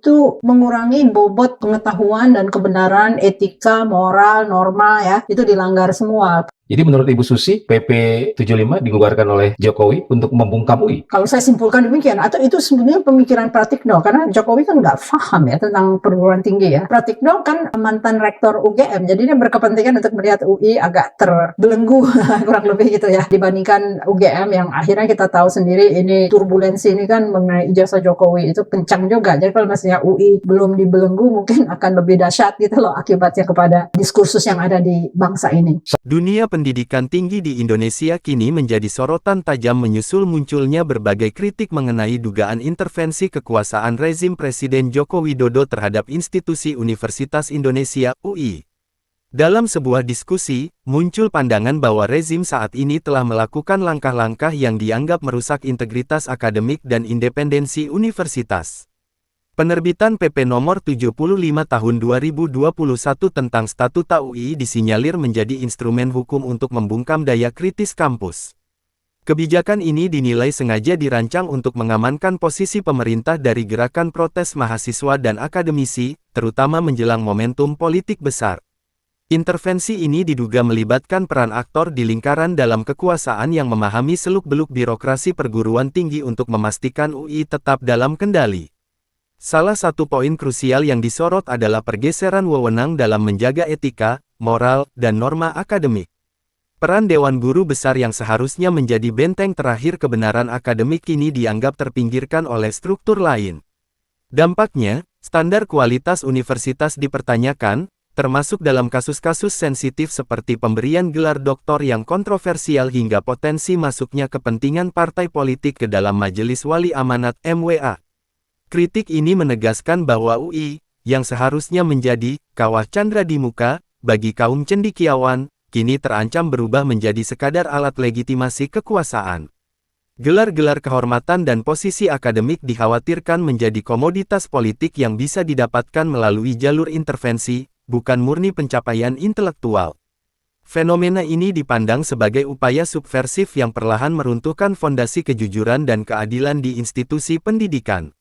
itu mengurangi bobot pengetahuan dan kebenaran, etika, moral, norma ya, itu dilanggar semua. Jadi menurut Ibu Susi, PP 75 dikeluarkan oleh Jokowi untuk membungkam UI? Kalau saya simpulkan demikian, atau itu sebenarnya pemikiran Pratikno, karena Jokowi kan nggak paham ya tentang perguruan tinggi ya. Pratikno kan mantan rektor UGM, jadi dia berkepentingan untuk melihat UI agak terbelenggu, kurang lebih gitu ya, dibandingkan UGM yang akhirnya kita tahu sendiri ini turbulensi ini kan mengenai ijazah Jokowi itu kencang juga. Jadi kalau misalnya UI belum dibelenggu, mungkin akan lebih dahsyat gitu loh akibatnya kepada diskursus yang ada di bangsa ini. Dunia pendidikan tinggi di Indonesia kini menjadi sorotan tajam menyusul munculnya berbagai kritik mengenai dugaan intervensi kekuasaan rezim Presiden Joko Widodo terhadap institusi Universitas Indonesia (UI). Dalam sebuah diskusi, muncul pandangan bahwa rezim saat ini telah melakukan langkah-langkah yang dianggap merusak integritas akademik dan independensi universitas. Penerbitan PP Nomor 75 Tahun 2021 tentang Statuta UI disinyalir menjadi instrumen hukum untuk membungkam daya kritis kampus. Kebijakan ini dinilai sengaja dirancang untuk mengamankan posisi pemerintah dari gerakan protes mahasiswa dan akademisi, terutama menjelang momentum politik besar. Intervensi ini diduga melibatkan peran aktor di lingkaran dalam kekuasaan yang memahami seluk-beluk birokrasi perguruan tinggi untuk memastikan UI tetap dalam kendali. Salah satu poin krusial yang disorot adalah pergeseran wewenang dalam menjaga etika, moral, dan norma akademik. Peran Dewan Guru Besar yang seharusnya menjadi benteng terakhir kebenaran akademik kini dianggap terpinggirkan oleh struktur lain. Dampaknya, standar kualitas universitas dipertanyakan, termasuk dalam kasus-kasus sensitif seperti pemberian gelar doktor yang kontroversial hingga potensi masuknya kepentingan partai politik ke dalam Majelis Wali Amanat (MWA). Kritik ini menegaskan bahwa UI, yang seharusnya menjadi kawah candra di muka bagi kaum cendekiawan, kini terancam berubah menjadi sekadar alat legitimasi kekuasaan. Gelar-gelar kehormatan dan posisi akademik dikhawatirkan menjadi komoditas politik yang bisa didapatkan melalui jalur intervensi, bukan murni pencapaian intelektual. Fenomena ini dipandang sebagai upaya subversif yang perlahan meruntuhkan fondasi kejujuran dan keadilan di institusi pendidikan.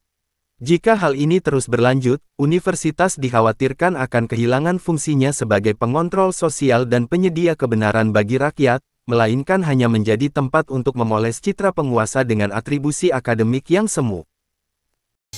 Jika hal ini terus berlanjut, universitas dikhawatirkan akan kehilangan fungsinya sebagai pengontrol sosial dan penyedia kebenaran bagi rakyat, melainkan hanya menjadi tempat untuk memoles citra penguasa dengan atribusi akademik yang semu.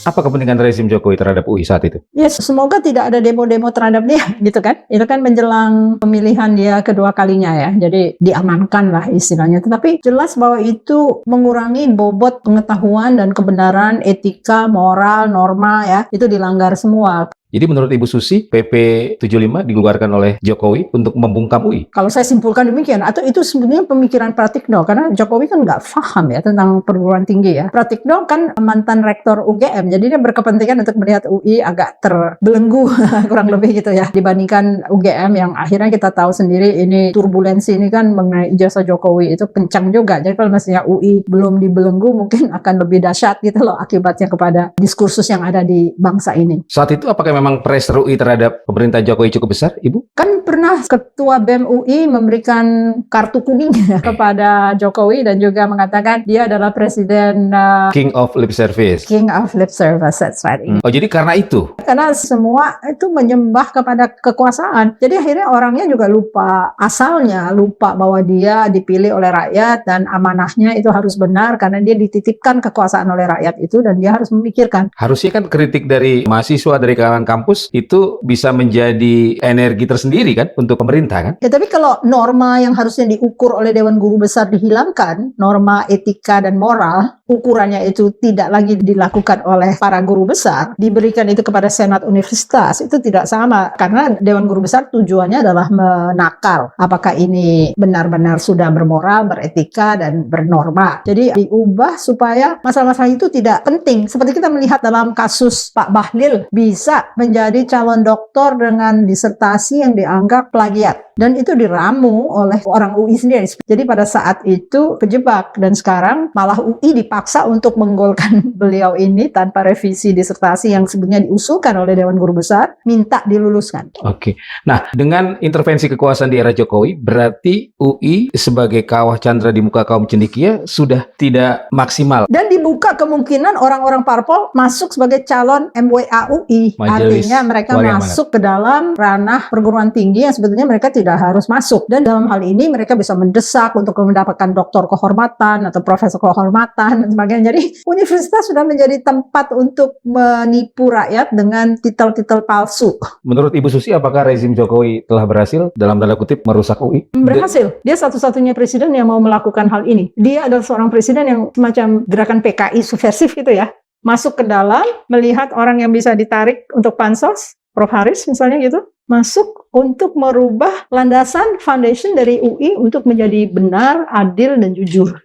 Apa kepentingan rezim Jokowi terhadap UI saat itu? Ya, semoga tidak ada demo-demo terhadap dia, gitu kan. Itu kan menjelang pemilihan dia kedua kalinya ya, jadi diamankan lah istilahnya. Tetapi jelas bahwa itu mengurangi bobot pengetahuan dan kebenaran, etika, moral, norma ya, itu dilanggar semua. Jadi menurut Ibu Susi, PP 75 dikeluarkan oleh Jokowi untuk membungkam UI? Kalau saya simpulkan demikian, atau itu sebenarnya pemikiran Pratikno, karena Jokowi kan nggak paham ya tentang perguruan tinggi ya. Pratikno kan mantan rektor UGM, jadi dia berkepentingan untuk melihat UI agak terbelenggu, kurang lebih gitu ya, dibandingkan UGM yang akhirnya kita tahu sendiri ini turbulensi ini kan mengenai ijazah Jokowi itu kencang juga. Jadi kalau misalnya UI belum dibelenggu, mungkin akan lebih dahsyat gitu loh akibatnya kepada diskursus yang ada di bangsa ini. Saat itu apakah memang pressure UI terhadap pemerintah Jokowi cukup besar, Ibu? Kan pernah Ketua BEM UI memberikan kartu kuning kepada Jokowi dan juga mengatakan dia adalah Presiden King of Lip Service. King of Lip Service, that's right. Oh, jadi karena itu? Karena semua itu menyembah kepada kekuasaan. Jadi akhirnya orangnya juga lupa asalnya, lupa bahwa dia dipilih oleh rakyat dan amanahnya itu harus benar karena dia dititipkan kekuasaan oleh rakyat itu dan dia harus memikirkan. Harusnya kan kritik dari mahasiswa, dari kalangan kampus itu bisa menjadi energi tersendiri kan untuk pemerintah kan? Ya, tapi kalau norma yang harusnya diukur oleh Dewan Guru Besar dihilangkan, norma etika dan moral, ukurannya itu tidak lagi dilakukan oleh para guru besar, diberikan itu kepada Senat Universitas, itu tidak sama. Karena Dewan Guru Besar tujuannya adalah menakar apakah ini benar-benar sudah bermoral, beretika, dan bernorma. Jadi diubah supaya masalah-masalah itu tidak penting. Seperti kita melihat dalam kasus Pak Bahlil, bisa menjadi calon doktor dengan disertasi yang dianggap plagiat. dan itu diramu oleh orang UI sendiri. Jadi pada saat itu kejebak, dan sekarang malah UI dipaksa untuk menggolkan beliau ini tanpa revisi disertasi yang sebenarnya diusulkan oleh Dewan Guru Besar, minta diluluskan. Oke. Nah, dengan intervensi kekuasaan di era Jokowi, berarti UI sebagai kawah candra di muka kaum cendekia sudah tidak maksimal. Dan dibuka kemungkinan orang-orang parpol masuk sebagai calon MWA UI. Majelis Artinya mereka Wali Amanat. masuk ke dalam ranah perguruan tinggi yang sebetulnya mereka tidak harus masuk. Dan dalam hal ini mereka bisa mendesak untuk mendapatkan doktor kehormatan atau profesor kehormatan dan sebagainya. Jadi universitas sudah menjadi tempat untuk menipu rakyat dengan titel-titel palsu. Menurut Ibu Susi, apakah rezim Jokowi telah berhasil dalam tanda kutip merusak UI? Berhasil. Dia satu-satunya presiden yang mau melakukan hal ini. Dia adalah seorang presiden yang semacam gerakan PKI subversif gitu ya. Masuk ke dalam, melihat orang yang bisa ditarik untuk pansos, Prof. Haris misalnya gitu, masuk untuk merubah landasan foundation dari UI untuk menjadi benar, adil, dan jujur.